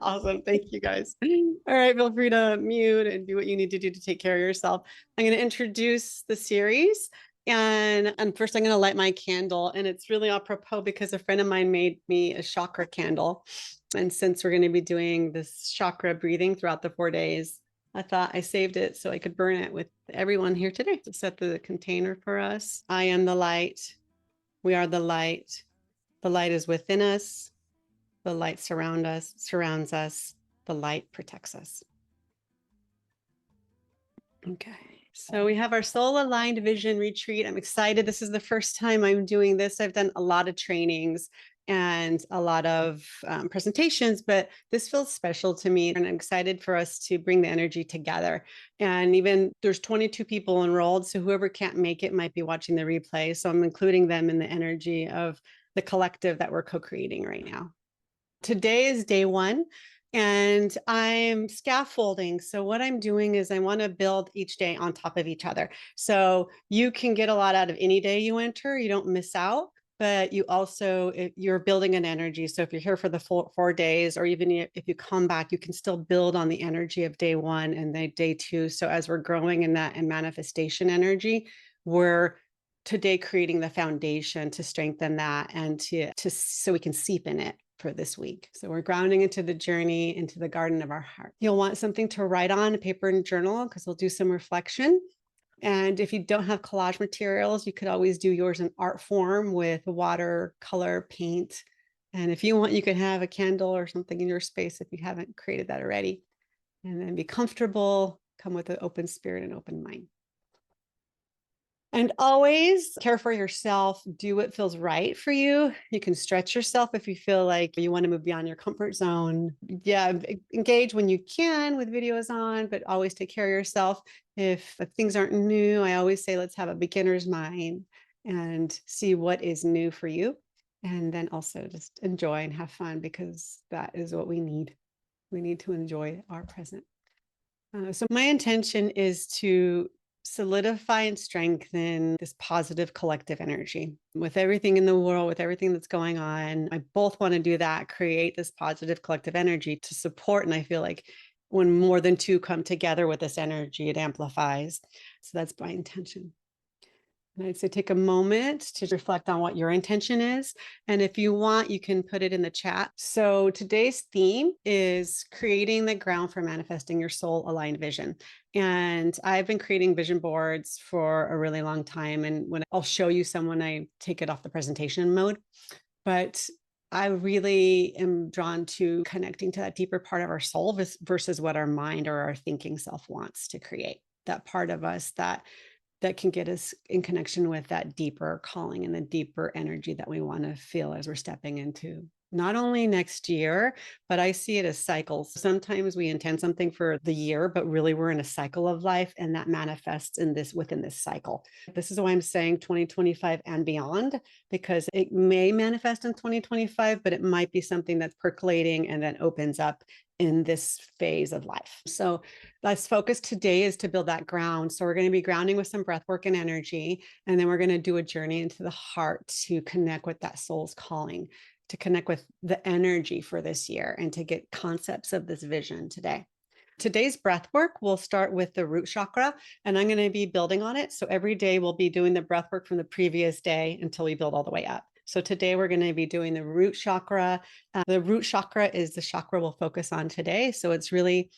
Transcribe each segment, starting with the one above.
Awesome. Thank you guys. All right. Feel free to mute and do what you need to do to take care of yourself. I'm going to introduce the series. And first, I'm going to light my candle. And it's really apropos because a friend of mine made me a chakra candle. And since we're going to be doing this chakra breathing throughout the 4 days, I thought I saved it so I could burn it with everyone here today. To set the container for us. I am the light. We are the light. The light is within us. The light surrounds us. The light protects us. Okay. So we have our soul aligned vision retreat. I'm excited. This is the first time I'm doing this. I've done a lot of trainings and a lot of presentations, but this feels special to me. And I'm excited for us to bring the energy together. And even there's 22 people enrolled. So whoever can't make it might be watching the replay. So I'm including them in the energy of the collective that we're co-creating right now. Today is day one and I'm scaffolding. So what I'm doing is I want to build each day on top of each other. So you can get a lot out of any day you enter. You don't miss out, but you also, you're building an energy. So if you're here for the 4 days, or even if you come back, you can still build on the energy of day one and then day two. So as we're growing in that and manifestation energy, we're today creating the foundation to strengthen that and to so we can seep in it for this week. So we're grounding into the journey, into the garden of our heart. You'll want something to write on, a paper and journal, because we'll do some reflection. And if you don't have collage materials, you could always do yours in art form with water, color, paint. And if you want, you could have a candle or something in your space if you haven't created that already. And then be comfortable, come with an open spirit and open mind. And always care for yourself. Do what feels right for you. You can stretch yourself if you feel like you want to move beyond your comfort zone. Yeah, engage when you can with videos on, but always take care of yourself. If things aren't new, I always say, let's have a beginner's mind and see what is new for you. And then also just enjoy and have fun, because that is what we need. We need to enjoy our present. So my intention is to solidify and strengthen this positive collective energy with everything in the world, with everything that's going on. I both want to do that, create this positive collective energy to support. And I feel like when more than two come together with this energy, it amplifies. So that's my intention. And I'd say take a moment to reflect on what your intention is. And if you want, you can put it in the chat. So today's theme is creating the ground for manifesting your soul aligned vision. And I've been creating vision boards for a really long time. And when I'll show you some when I take it off the presentation mode, but I really am drawn to connecting to that deeper part of our soul versus what our mind or our thinking self wants to create. That part of us that can get us in connection with that deeper calling and the deeper energy that we want to feel as we're stepping into not only next year, but I see it as cycles. Sometimes we intend something for the year, but really we're in a cycle of life, and that manifests within this cycle. This is why I'm saying 2025 and beyond, because it may manifest in 2025, but it might be something that's percolating and then opens up in this phase of life. So let's focus today is to build that ground. So we're going to be grounding with some breath work and energy, and then we're going to do a journey into the heart to connect with that soul's calling, to connect with the energy for this year, and to get concepts of this vision today. Today's breath work will start with the root chakra, and I'm going to be building on it. So every day we'll be doing the breath work from the previous day until we build all the way up. So today we're going to be doing the root chakra. The root chakra is the chakra we'll focus on today. So it's really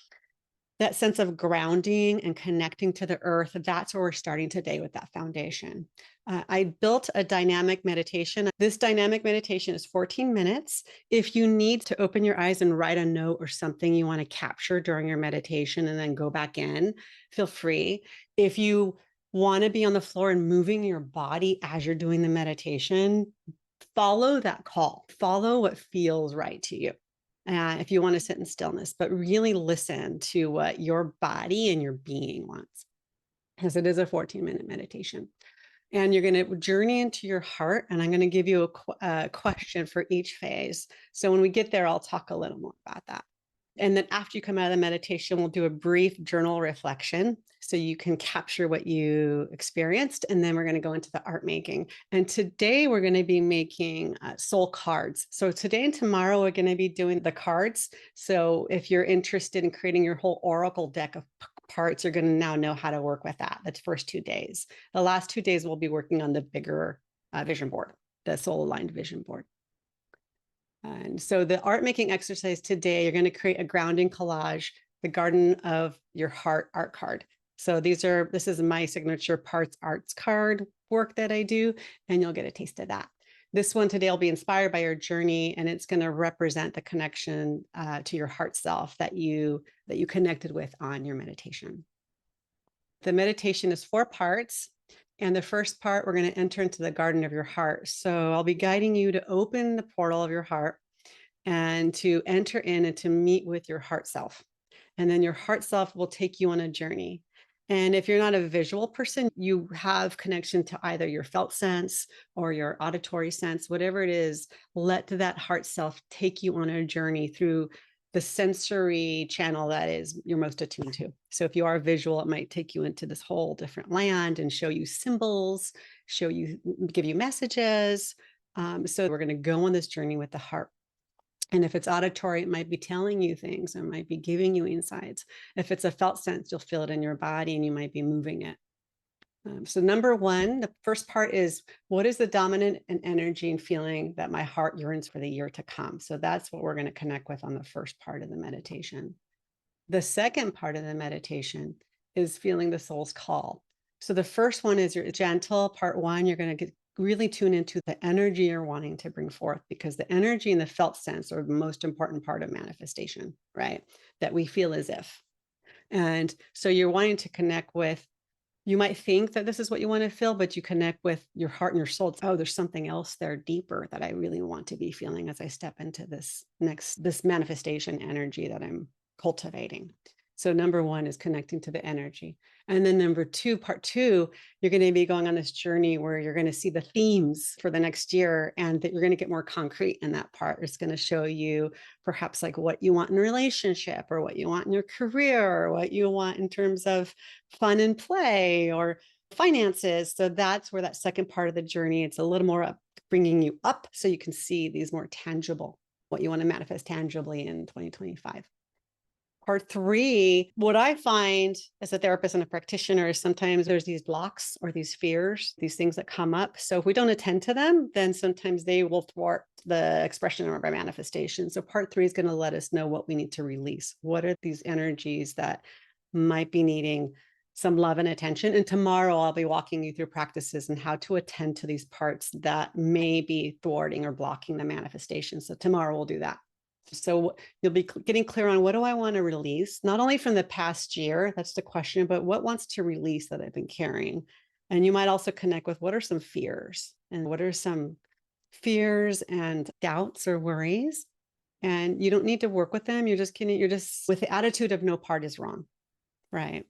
that sense of grounding and connecting to the earth. That's where we're starting today with that foundation. I built a dynamic meditation. This dynamic meditation is 14 minutes. If you need to open your eyes and write a note or something you want to capture during your meditation and then go back in, feel free. If you want to be on the floor and moving your body as you're doing the meditation, follow that call. Follow what feels right to you. If you want to sit in stillness, but really listen to what your body and your being wants, because it is a 14-minute meditation. And you're going to journey into your heart, and I'm going to give you a question for each phase. So when we get there, I'll talk a little more about that. And then after you come out of the meditation, we'll do a brief journal reflection so you can capture what you experienced. And then we're going to go into the art making. And today we're going to be making soul cards. So today and tomorrow, we're going to be doing the cards. So if you're interested in creating your whole oracle deck of parts, you're going to now know how to work with that. That's the first 2 days. The last 2 days, we'll be working on the bigger vision board, the soul aligned vision board. And so the art making exercise today, you're going to create a grounding collage, the Garden of Your Heart art card. So this is my signature parts arts card work that I do, and you'll get a taste of that. This one today will be inspired by your journey, and it's going to represent the connection to your heart self that you connected with on your meditation. The meditation is 4 parts. And the first part, we're going to enter into the garden of your heart. So I'll be guiding you to open the portal of your heart and to enter in and to meet with your heart self. And then your heart self will take you on a journey. And if you're not a visual person, you have connection to either your felt sense or your auditory sense, whatever it is, let that heart self take you on a journey through the sensory channel that is you're most attuned to. So if you are visual, it might take you into this whole different land and show you symbols, give you messages. So we're going to go on this journey with the heart. And if it's auditory, it might be telling you things, it might be giving you insights. If it's a felt sense, you'll feel it in your body and you might be moving it. So number 1, the first part is, what is the dominant and energy and feeling that my heart yearns for the year to come? So that's what we're going to connect with on the first part of the meditation. The second part of the meditation is feeling the soul's call. So the first one is your gentle part 1. You're going to really tune into the energy you're wanting to bring forth, because the energy and the felt sense are the most important part of manifestation, right? That we feel as if. And so you're wanting to connect with, you might think that this is what you want to feel, but you connect with your heart and your soul. It's, oh, there's something else there deeper that I really want to be feeling as I step into this manifestation energy that I'm cultivating. So number 1 is connecting to the energy. And then number 2, part 2, you're going to be going on this journey where you're going to see the themes for the next year, and that you're going to get more concrete in that part. It's going to show you perhaps like what you want in a relationship, or what you want in your career, or what you want in terms of fun and play or finances. So that's where that second part of the journey, it's a little more up, bringing you up so you can see these more tangible, what you want to manifest tangibly in 2025. Part 3, what I find as a therapist and a practitioner is sometimes there's these blocks or these fears, these things that come up. So if we don't attend to them, then sometimes they will thwart the expression of our manifestation. So part 3 is going to let us know what we need to release. What are these energies that might be needing some love and attention? And tomorrow I'll be walking you through practices and how to attend to these parts that may be thwarting or blocking the manifestation. So tomorrow we'll do that. So you'll be getting clear on, what do I want to release? Not only from the past year, that's the question, but what wants to release that I've been carrying? And you might also connect with, what are some fears, and what are some fears and doubts or worries? And you don't need to work with them. You're just with the attitude of no part is wrong. Right.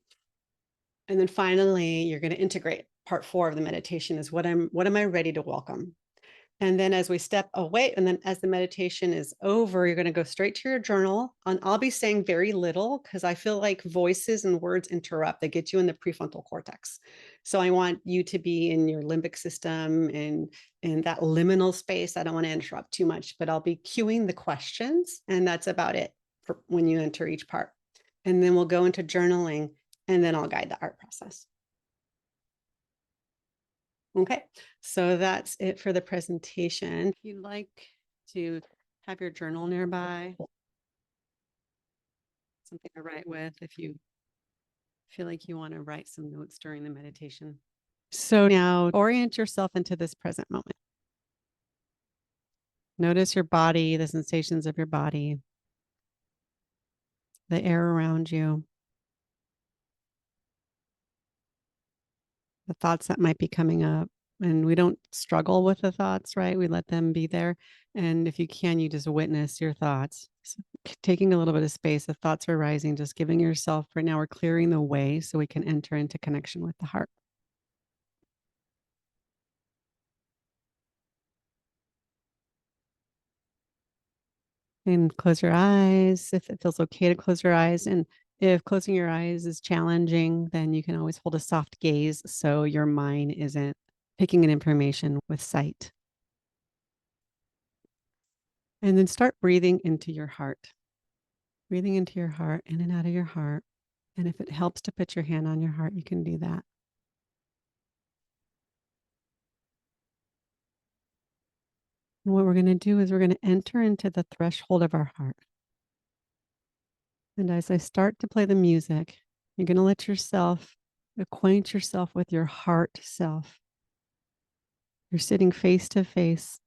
And then finally, you're going to integrate part 4 of the meditation is, what am I ready to welcome? And then as we step away, and then as the meditation is over, you're going to go straight to your journal. And I'll be saying very little, because I feel like voices and words interrupt. They get you in the prefrontal cortex. So I want you to be in your limbic system and in that liminal space. I don't want to interrupt too much, but I'll be cueing the questions. And that's about it for when you enter each part. And then we'll go into journaling, and then I'll guide the art process. Okay, so that's it for the presentation. If you'd like to have your journal nearby, something to write with, if you feel like you want to write some notes during the meditation. So now orient yourself into this present moment. Notice your body, the sensations of your body, the air around you, the thoughts that might be coming up. And we don't struggle with the thoughts, right? We let them be there. And if you can, you just witness your thoughts. So taking a little bit of space, the thoughts are rising, just giving yourself, right now we're clearing the way so we can enter into connection with the heart. And close your eyes if it feels okay to close your eyes. And if closing your eyes is challenging, then you can always hold a soft gaze so your mind isn't picking in information with sight. And then start breathing into your heart. Breathing into your heart, in and out of your heart. And if it helps to put your hand on your heart, you can do that. And what we're going to do is we're going to enter into the threshold of our heart. And as I start to play the music, you're going to let yourself acquaint yourself with your heart self. You're sitting face to face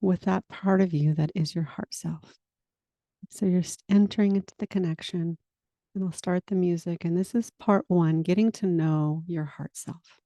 with that part of you that is your heart self. So you're entering into the connection, and I'll start the music. And this is part one, getting to know your heart self.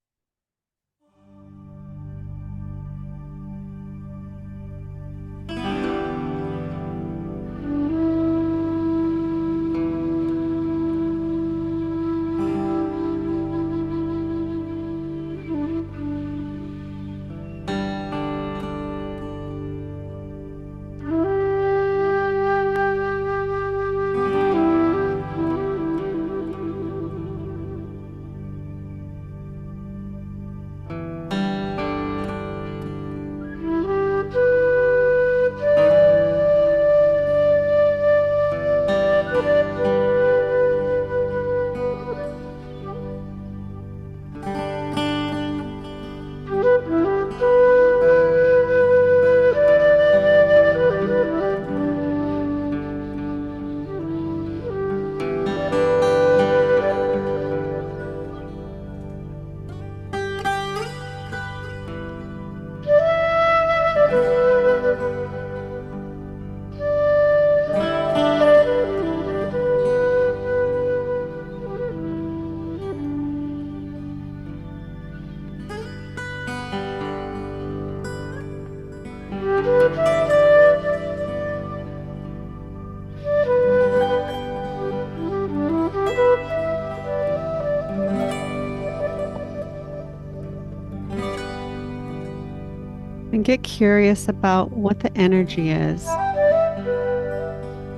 And get curious about what the energy is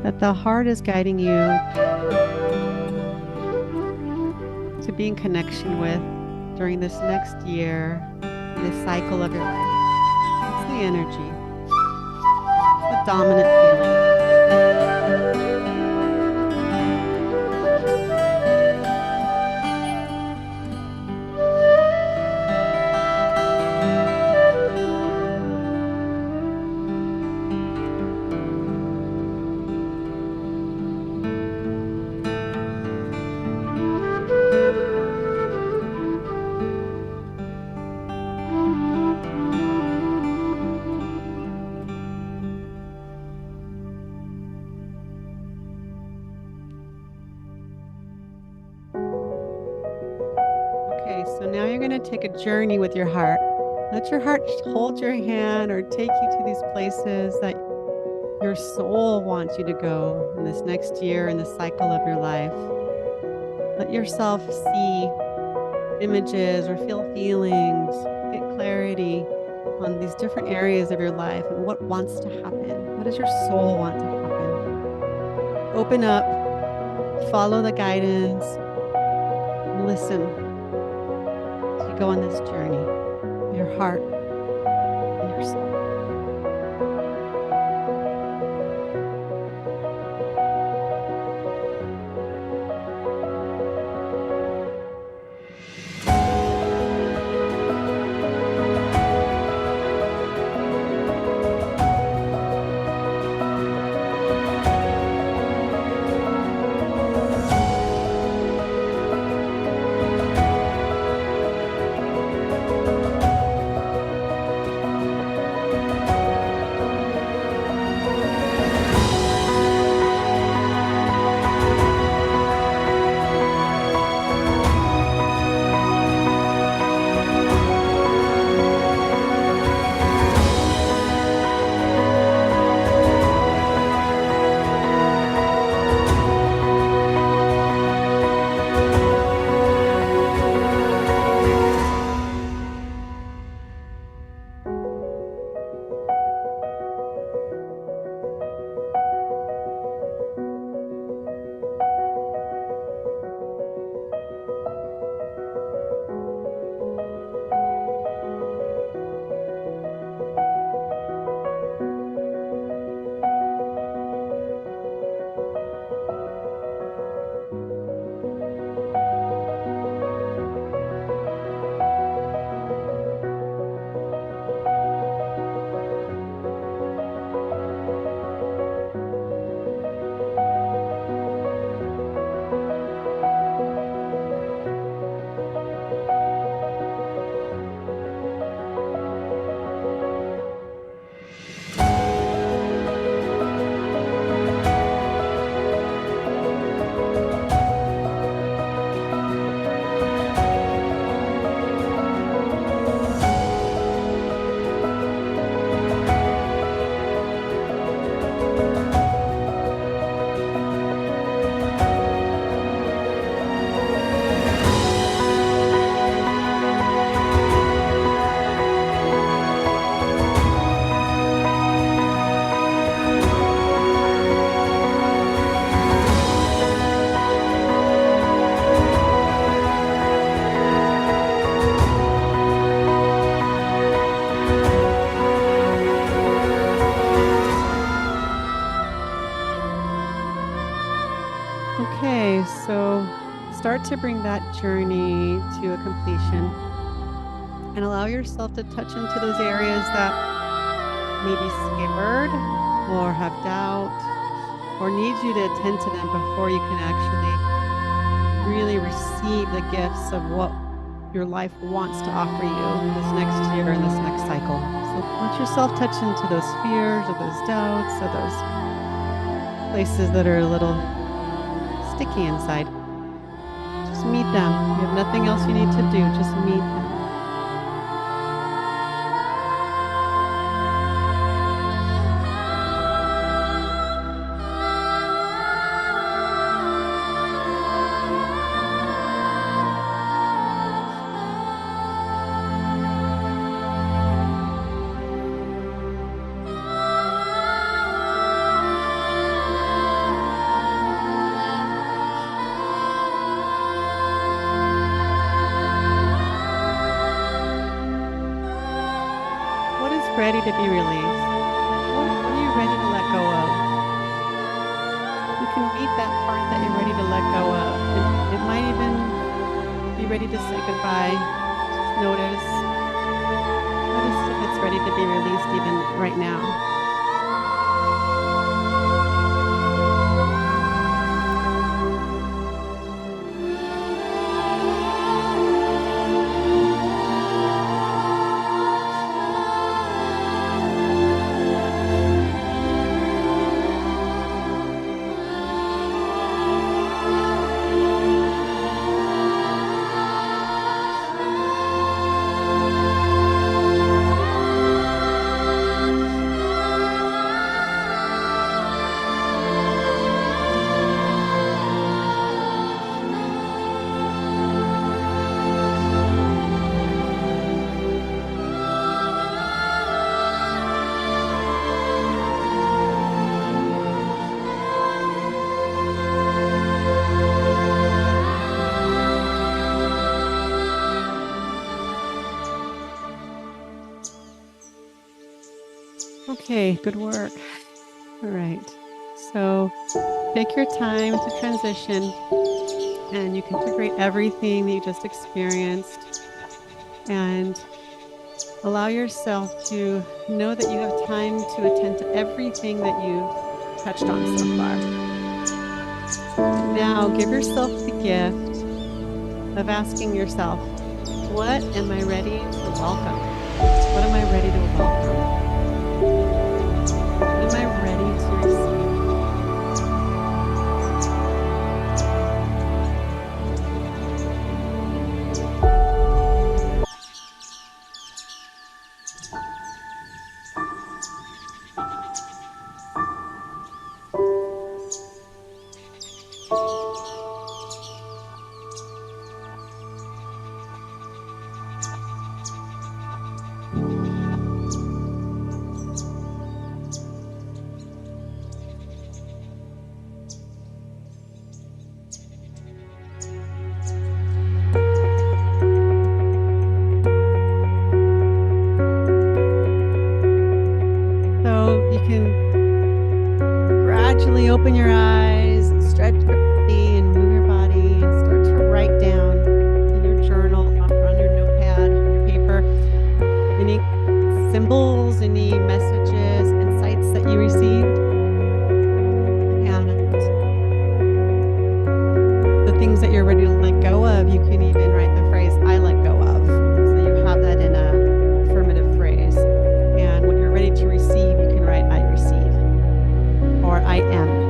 that the heart is guiding you to be in connection with during this next year, this cycle of your life. What's the energy? What's the dominant feeling? Okay, so now you're going to take a journey with your heart. Let your heart hold your hand or take you to these places that your soul wants you to go in this next year in the cycle of your life. Let yourself see images or feel feelings, get clarity on these different areas of your life and what wants to happen. What does your soul want to happen? Open up, follow the guidance, and listen as you go on this journey, your heart and your soul. Okay, so start to bring that journey to a completion and allow yourself to touch into those areas that may be scared or have doubt or need you to attend to them before you can actually really receive the gifts of what your life wants to offer you this next year and this next cycle. So let yourself touch into those fears or those doubts or those places that are a little sticky inside. Just meet them. You have nothing else you need to do. Just meet them. What is ready to be released? What are you ready to let go of? You can meet that part that you're ready to let go of. It might even be ready to say goodbye. Just notice if it's ready to be released even right now. Okay, good work. All right. So take your time to transition and you can integrate everything that you just experienced and allow yourself to know that you have time to attend to everything that you've touched on so far. Now give yourself the gift of asking yourself, what am I ready to welcome? What am I ready to welcome? What am I ready to receive? So you can gradually open your eyes, stretch your body, and move your body, and start to write down in your journal, or on your notepad, on your paper, any symbols, any messages, insights that you received, and the things that you're ready to let go of. You can even write the phrase, I let go of. So you have that in a affirmative phrase. And what you're ready to receive, you can write, I receive, or I am.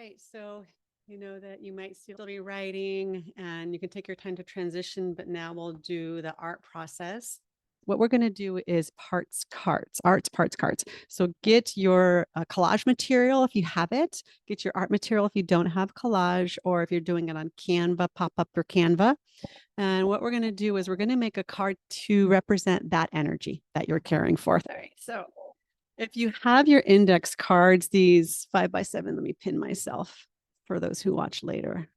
right. So you know that you might still be writing and you can take your time to transition, but now we'll do the art process. What we're going to do is arts cards. So get your collage material if you have it, get your art material if you don't have collage, or if you're doing it on Canva, pop up your Canva. And what we're going to do is we're going to make a card to represent that energy that you're carrying forth. All right. So if you have your index cards, these 5x7, let me pin myself for those who watch later.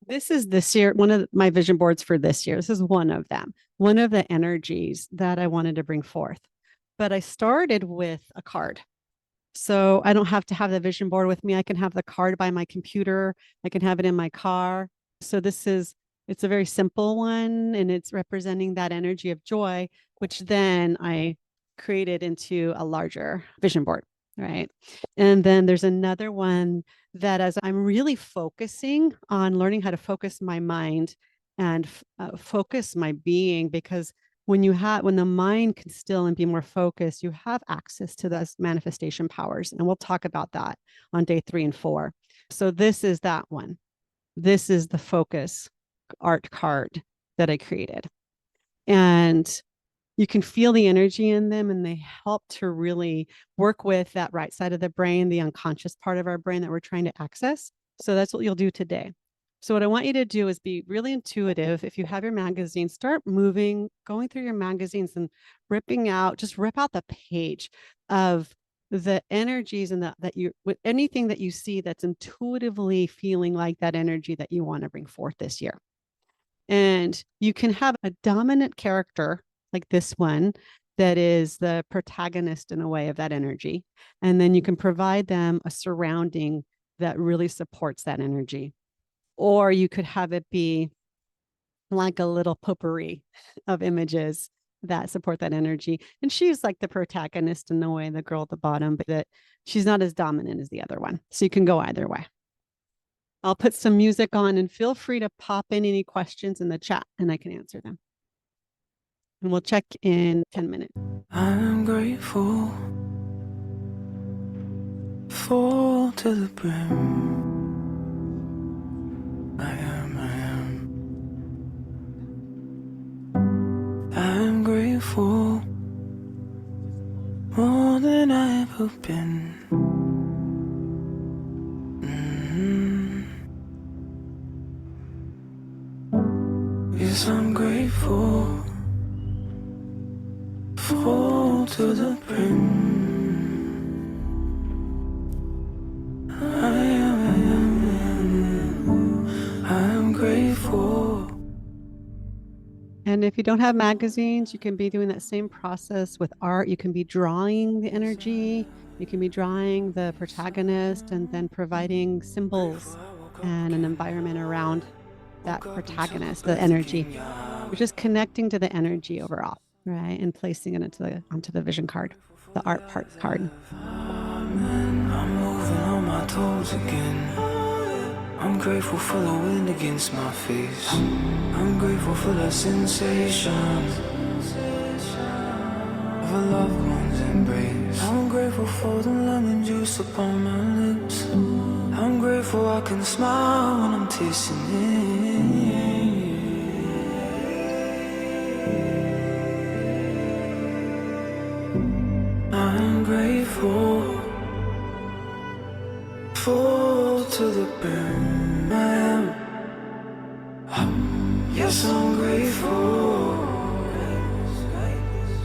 This is this year, one of my vision boards for this year. This is one of them, one of the energies that I wanted to bring forth. But I started with a card. So I don't have to have the vision board with me. I can have the card by my computer. I can have it in my car. So it's a very simple one, and it's representing that energy of joy, which then I created into a larger vision board. Right. And then there's another one that as I'm really focusing on learning how to focus my mind and focus my being, because when the mind can still and be more focused, you have access to those manifestation powers. And we'll talk about that on day 3 and 4. So this is that one. This is the focus art card that I created. And you can feel the energy in them, and they help to really work with that right side of the brain, the unconscious part of our brain that we're trying to access. So that's what you'll do today. So what I want you to do is be really intuitive. If you have your magazine, start moving, going through your magazines and rip out the page of the energies and with anything that you see that's intuitively feeling like that energy that you want to bring forth this year. And you can have a dominant character like this one that is the protagonist in a way of that energy. And then you can provide them a surrounding that really supports that energy. Or you could have it be like a little potpourri of images that support that energy. And she's like the protagonist in the way, the girl at the bottom, but that she's not as dominant as the other one. So you can go either way. I'll put some music on, and feel free to pop in any questions in the chat and I can answer them. And we'll check in 10 minutes. I'm grateful, full to the brim. I am. I'm grateful, more than I ever been. Yes, I'm grateful, full to the brim. I'm grateful. And if you don't have magazines, you can be doing that same process with art. You can be drawing the energy. You can be drawing the protagonist and then providing symbols and an environment around that protagonist, the energy. You're just connecting to the energy overall, right? And placing it onto the vision card, the art part card. I'm moving on my toes again. I'm grateful for the wind against my face. I'm grateful for the sensation of a loved one's embrace. I'm grateful for the lemon juice upon my lips. I'm grateful I can smile when I'm tasting it. I'm grateful, full to the brim. I am. Yes, I'm grateful,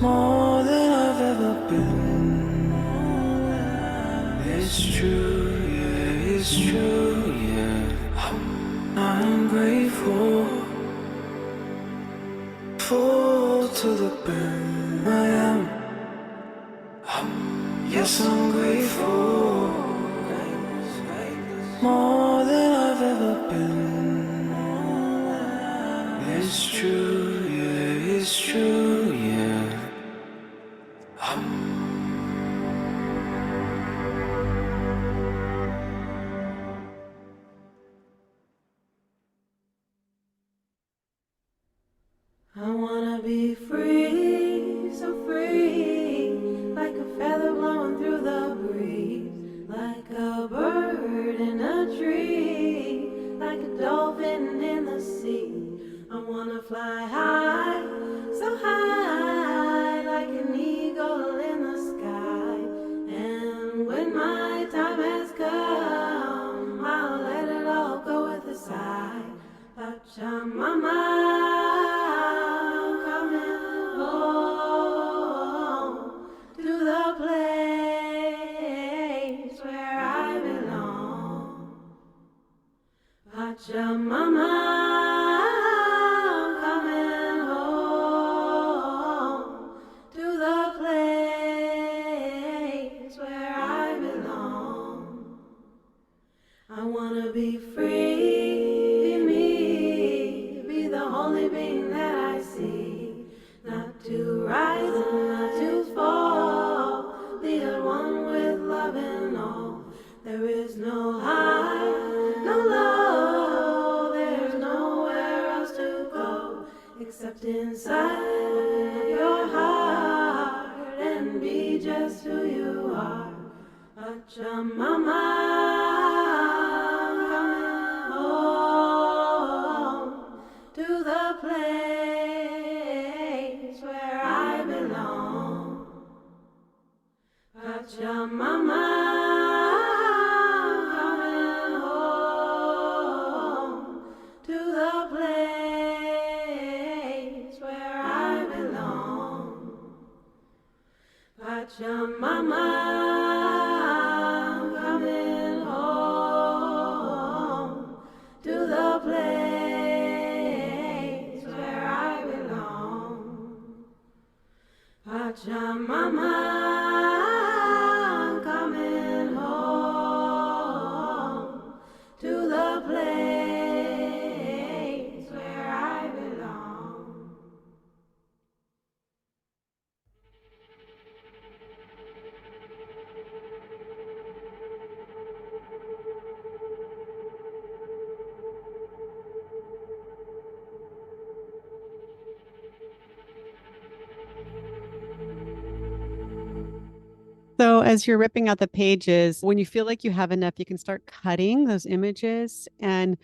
more than I've ever been. It's true, yeah, it's true, yeah. I'm grateful, full to the brim. I am. Yes, I'm grateful, more than I've ever been. It's true, yeah, it's true, yeah. I wanna be free, so free, like a feather blowing through the breeze, like a bird in a tree. fly high, so high, like an eagle in the sky. And when my time has come, I'll let it all go with a sigh. Pachamama, coming home to the place where I belong. Pachamama, coming home to the place where I belong. I wanna be free, be me, be the only being that I see. Not to rise and not to fall, be at one with love and all. There is no high, no low, there's nowhere else to go except inside your heart and be just who you are. Pachamama, coming home to the place where I belong. Pachamama, coming home to the place where I belong. Pachamama, coming home to the place where I belong. Pachamama, coming home to the place where I belong. So as you're ripping out the pages, when you feel like you have enough, you can start cutting those images, and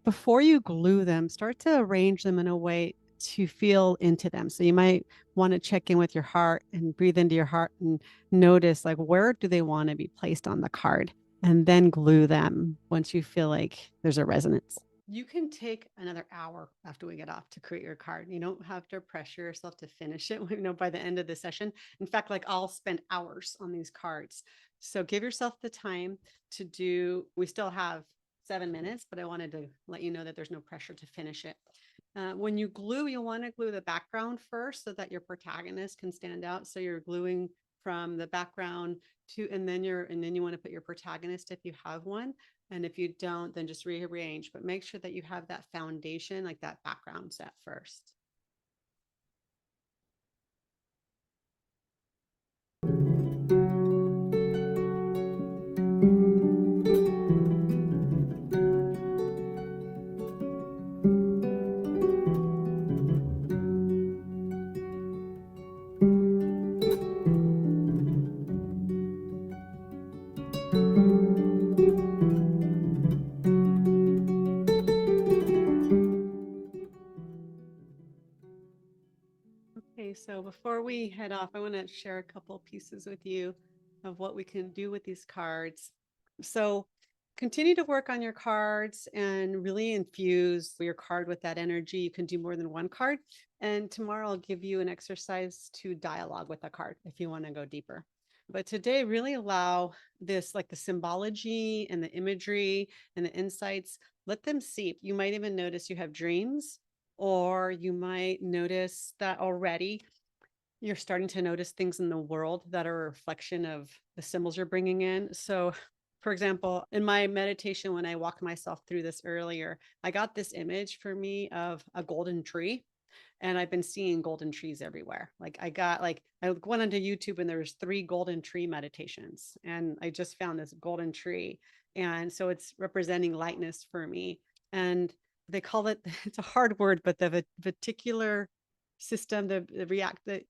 before you glue them, start to arrange them in a way to feel into them. So you might want to check in with your heart and breathe into your heart and notice, like, where do they want to be placed on the card, and then glue them once you feel like there's a resonance. You can take another hour after we get off to create your card. You don't have to pressure yourself to finish it, by the end of the session. In fact, like, I'll spend hours on these cards. So give yourself the time to do. We still have 7 minutes, but I wanted to let you know that there's no pressure to finish it. When you glue, you'll want to glue the background first so that your protagonist can stand out. So you're gluing from the background to, and then you want to put your protagonist if you have one. And if you don't, then just rearrange, but make sure that you have that foundation, like that background set first. Okay, so before we head off, I want to share a couple pieces with you of what we can do with these cards. So continue to work on your cards and really infuse your card with that energy. You can do more than one card. And tomorrow I'll give you an exercise to dialogue with a card if you want to go deeper. But today, really allow this, like the symbology and the imagery and the insights, let them seep. You might even notice you have dreams, or you might notice that already you're starting to notice things in the world that are a reflection of the symbols you're bringing in. So, for example, in my meditation, when I walked myself through this earlier, I got this image for me of a golden tree. And I've been seeing golden trees everywhere. I went onto YouTube and there was 3 golden tree meditations, and I just found this golden tree. And so it's representing lightness for me. And they call it, it's a hard word, but the veticular system, the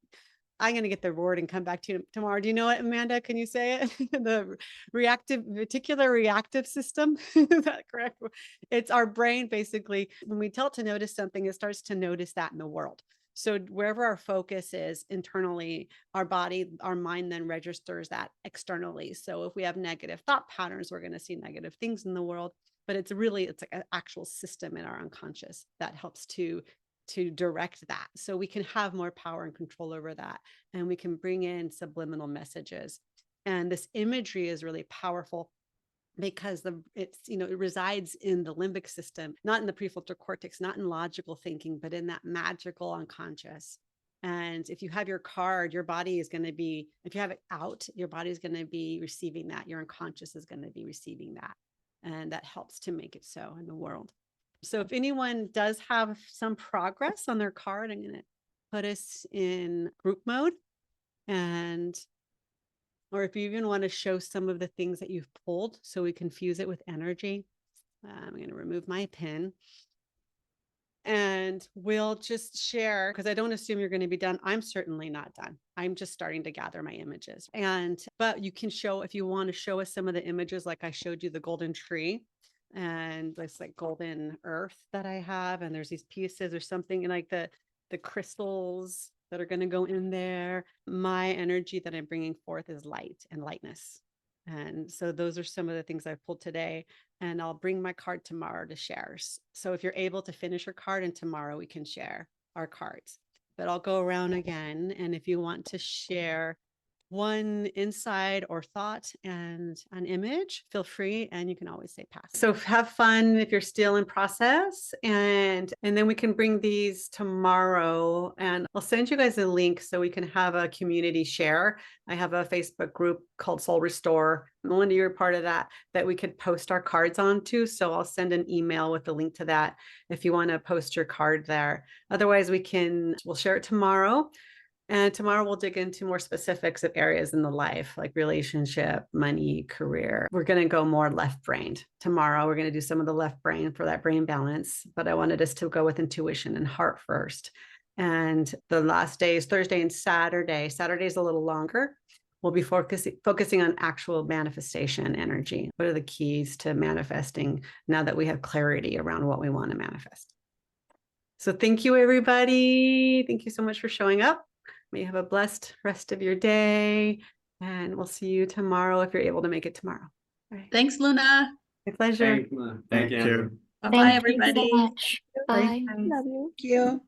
I'm going to get the word and come back to you tomorrow. Do you know it, Amanda? Can you say it? The reticular reactive system. Is that correct? It's our brain, basically. When we tell it to notice something, it starts to notice that in the world. So wherever our focus is internally, our body, our mind then registers that externally. So if we have negative thought patterns, we're going to see negative things in the world. But it's like an actual system in our unconscious that helps to direct that, so we can have more power and control over that, and we can bring in subliminal messages. And this imagery is really powerful because it resides in the limbic system, not in the prefrontal cortex, not in logical thinking, but in that magical unconscious. And if you have your card, your body is going to be, if you have it out, your body is going to be receiving that. Your unconscious is going to be receiving that. And that helps to make it so in the world. So if anyone does have some progress on their card, I'm going to put us in group mode. And, or if you even want to show some of the things that you've pulled so we can fuse it with energy, I'm going to remove my pin. And we'll just share, because I don't assume you're going to be done. I'm certainly not done. I'm just starting to gather my images. But you can show, if you want to show us some of the images, like I showed you the golden tree and this like golden earth that I have. And there's these pieces or something like the crystals that are going to go in there. My energy that I'm bringing forth is light and lightness. And so those are some of the things I've pulled today, and I'll bring my card tomorrow to share. So if you're able to finish your card, and tomorrow we can share our cards, but I'll go around again. And if you want to share one insight or thought and an image, feel free, and you can always say pass. So have fun if you're still in process, and then we can bring these tomorrow, and I'll send you guys a link so we can have a community share. I have a Facebook group called Soul Restore. Melinda, you're part of that we could post our cards onto. So I'll send an email with a link to that if you want to post your card there. Otherwise, we'll share it tomorrow. And tomorrow we'll dig into more specifics of areas in the life, like relationship, money, career. We're going to go more left-brained. Tomorrow we're going to do some of the left brain for that brain balance, but I wanted us to go with intuition and heart first. And the last days, Thursday and Saturday. Saturday's a little longer. We'll be focusing on actual manifestation energy. What are the keys to manifesting now that we have clarity around what we want to manifest? So thank you, everybody. Thank you so much for showing up. May you have a blessed rest of your day, and we'll see you tomorrow if you're able to make it tomorrow. All right. Thanks, Luna. My pleasure. Thank you. Bye-bye, everybody. Thank you so much. Bye. Bye. Love you. Thank you.